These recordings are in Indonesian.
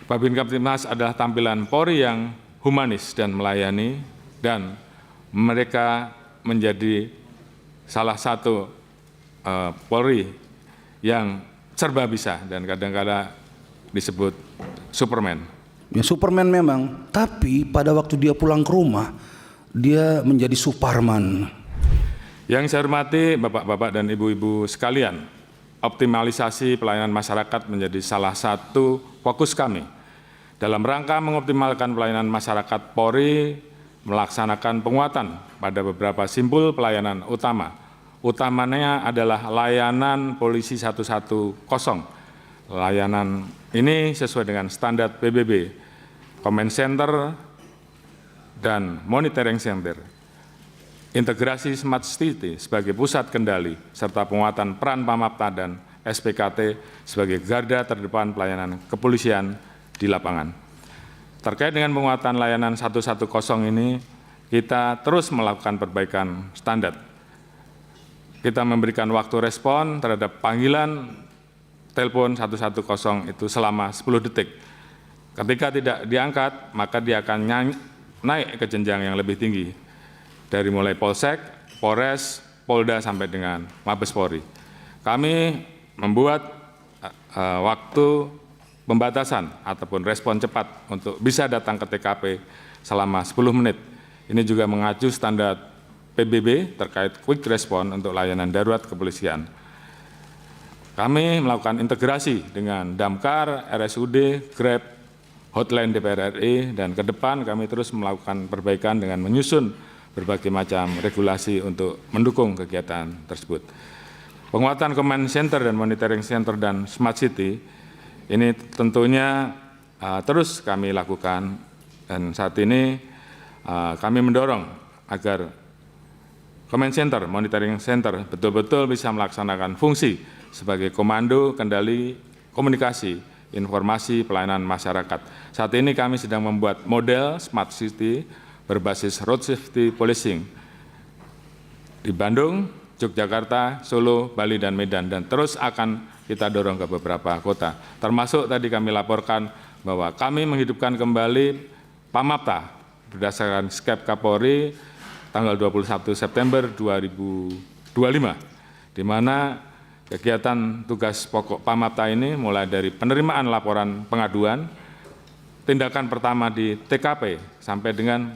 Babin Kamtibmas adalah tampilan Polri yang humanis dan melayani, dan mereka menjadi salah satu Polri yang serba bisa dan kadang-kadang disebut Superman. Ya, Superman memang, tapi pada waktu dia pulang ke rumah, dia menjadi Superman. Yang saya hormati Bapak-bapak dan Ibu-ibu sekalian, optimalisasi pelayanan masyarakat menjadi salah satu fokus kami. Dalam rangka mengoptimalkan pelayanan masyarakat, Polri melaksanakan penguatan pada beberapa simpul pelayanan utama. Utamanya adalah layanan polisi 110. Layanan ini sesuai dengan standar PBB, Command Center, dan Monitoring Center. Integrasi Smart City sebagai pusat kendali, serta penguatan peran Pamapta dan SPKT sebagai garda terdepan pelayanan kepolisian di lapangan. Terkait dengan penguatan layanan 110 ini, kita terus melakukan perbaikan standar. Kita memberikan waktu respon terhadap panggilan telepon 110 itu selama 10 detik. Ketika tidak diangkat, maka dia akan naik ke jenjang yang lebih tinggi, dari mulai Polsek, Polres, Polda, sampai dengan Mabes Polri. Kami membuat waktu pembatasan ataupun respon cepat untuk bisa datang ke TKP selama 10 menit. Ini juga mengacu standar PBB terkait quick response untuk layanan darurat kepolisian. Kami melakukan integrasi dengan Damkar, RSUD, Grab, Hotline DPR RI, dan ke depan kami terus melakukan perbaikan dengan menyusun berbagai macam regulasi untuk mendukung kegiatan tersebut. Penguatan Command Center dan Monitoring Center dan Smart City ini tentunya terus kami lakukan, dan saat ini kami mendorong agar Command Center, Monitoring Center betul-betul bisa melaksanakan fungsi sebagai komando, kendali, komunikasi, informasi, pelayanan masyarakat. Saat ini kami sedang membuat model Smart City berbasis Road Safety Policing di Bandung, Yogyakarta, Solo, Bali, dan Medan, dan terus akan kita dorong ke beberapa kota. Termasuk tadi kami laporkan bahwa kami menghidupkan kembali Pamapta berdasarkan Skep Kapolri tanggal 21 September 2025, di mana kegiatan tugas pokok Pamapta ini mulai dari penerimaan laporan pengaduan, tindakan pertama di TKP, sampai dengan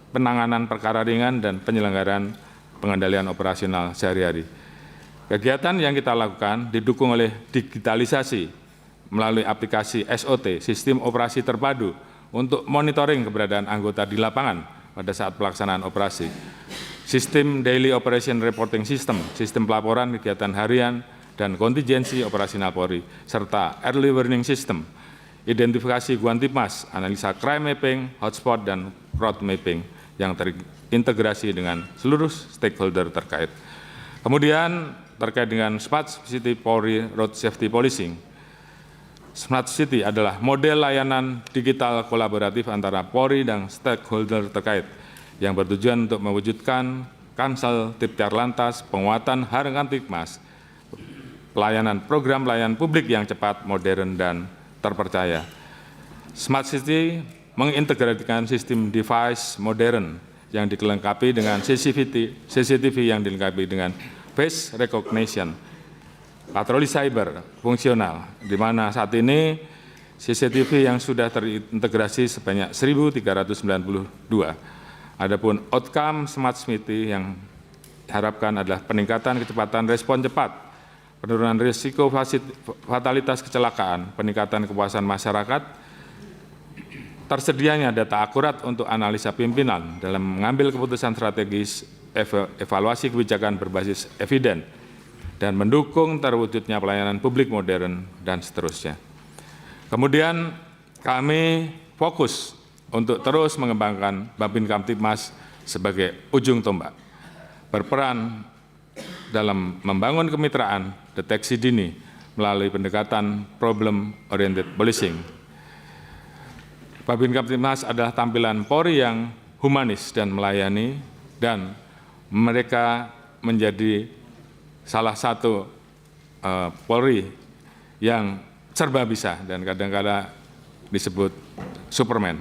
penanganan perkara ringan dan penyelenggaraan pengendalian operasional sehari-hari. Kegiatan yang kita lakukan didukung oleh digitalisasi melalui aplikasi SOT, Sistem Operasi Terpadu, untuk monitoring keberadaan anggota di lapangan pada saat pelaksanaan operasi. Sistem Daily Operation Reporting System, sistem pelaporan kegiatan harian dan kontingensi operasional Polri, serta Early Warning System, identifikasi Guantipmas, analisa crime mapping, hotspot, dan fraud mapping yang terintegrasi dengan seluruh stakeholder terkait. Kemudian terkait dengan Smart City Polri Road Safety Policing. Smart City adalah model layanan digital kolaboratif antara Polri dan stakeholder terkait yang bertujuan untuk mewujudkan Kansel Tiptiar Lantas, penguatan Harkantipmas, pelayanan program pelayanan publik yang cepat, modern, dan terpercaya. Smart City mengintegrasikan sistem device modern yang dilengkapi dengan CCTV yang dilengkapi dengan face recognition, patroli cyber fungsional, di mana saat ini CCTV yang sudah terintegrasi sebanyak 1.392. Adapun outcome Smart City yang diharapkan adalah peningkatan kecepatan respon cepat, penurunan risiko fatalitas kecelakaan, peningkatan kepuasan masyarakat, tersedianya data akurat untuk analisa pimpinan dalam mengambil keputusan strategis, evaluasi kebijakan berbasis eviden, dan mendukung terwujudnya pelayanan publik modern, dan seterusnya. Kemudian kami fokus untuk terus mengembangkan Babin Kamtibmas sebagai ujung tombak, berperan dalam membangun kemitraan deteksi dini melalui pendekatan problem oriented policing. Babin Kamtibmas adalah tampilan Polri yang humanis dan melayani, dan mereka menjadi salah satu Polri yang serba bisa dan kadang-kadang disebut Superman.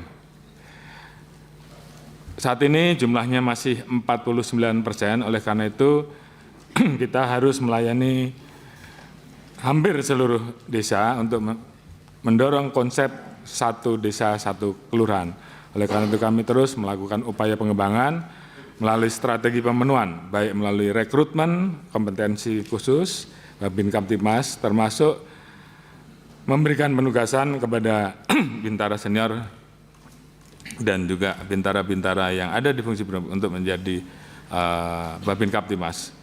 Saat ini jumlahnya masih 49%, oleh karena itu kita harus melayani hampir seluruh desa untuk mendorong konsep satu desa satu kelurahan. Oleh karena itu kami terus melakukan upaya pengembangan melalui strategi pemenuhan, baik melalui rekrutmen, kompetensi khusus, Babin Kamtibmas, termasuk memberikan penugasan kepada bintara senior dan juga bintara-bintara yang ada di fungsi untuk menjadi Babin Kamtibmas.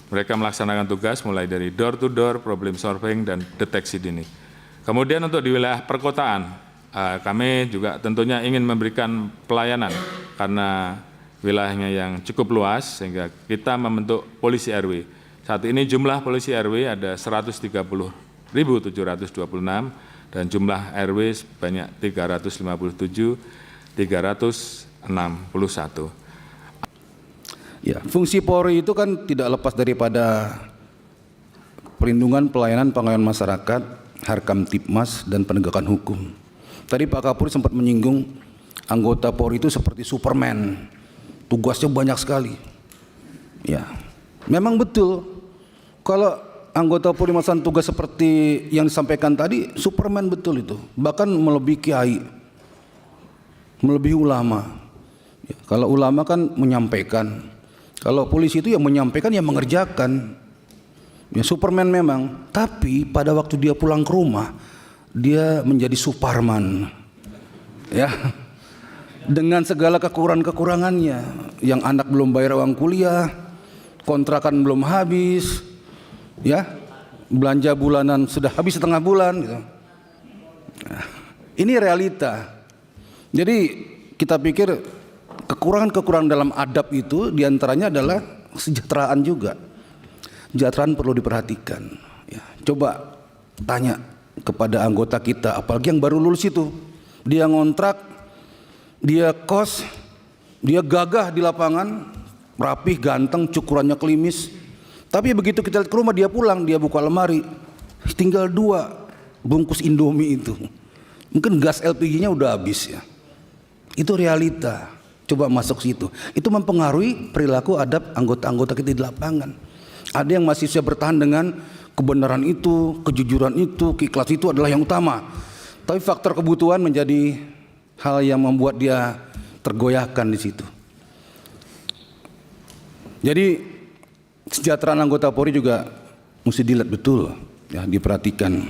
Mereka melaksanakan tugas mulai dari door to door, problem solving, dan deteksi dini. Kemudian untuk di wilayah perkotaan, kami juga tentunya ingin memberikan pelayanan karena wilayahnya yang cukup luas sehingga kita membentuk polisi RW. Saat ini jumlah polisi RW ada 130.726 dan jumlah RW sebanyak 357.361. Ya, fungsi Polri itu kan tidak lepas daripada perlindungan, pelayanan, pengayaan masyarakat, Harkamtibmas, dan penegakan hukum. Tadi Pak Kapolri sempat menyinggung anggota Polri itu seperti Superman, tugasnya banyak sekali. Ya, memang betul. Kalau anggota Polri melaksanakan tugas seperti yang disampaikan tadi, Superman betul itu. Bahkan melebihi kiai, melebihi ulama. Ya, kalau ulama kan menyampaikan. Kalau polisi itu yang menyampaikan, yang mengerjakan. Ya, Superman memang. Tapi pada waktu dia pulang ke rumah, dia menjadi Superman. Ya, dengan segala kekurangannya. Yang anak belum bayar uang kuliah, kontrakan belum habis, ya, belanja bulanan sudah habis setengah bulan. Gitu. Nah, ini realita. Jadi kita pikir kekurangan-kekurangan dalam adab itu diantaranya adalah kesejahteraan juga. Kesejahteraan perlu diperhatikan. Ya, coba tanya kepada anggota kita, apalagi yang baru lulus itu. Dia ngontrak, dia kos, dia gagah di lapangan, rapih, ganteng, cukurannya klimis. Tapi begitu kita lihat ke rumah, dia pulang, dia buka lemari, tinggal 2 bungkus Indomie itu. Mungkin gas LPG-nya udah habis ya. Itu realita. Coba masuk situ. Itu mempengaruhi perilaku adab anggota-anggota kita di lapangan. Ada yang masih bisa bertahan dengan kebenaran itu, kejujuran itu, keikhlasan itu adalah yang utama. Tapi faktor kebutuhan menjadi hal yang membuat dia tergoyahkan di situ. Jadi kesejahteraan anggota Polri juga mesti dilihat betul, ya, diperhatikan.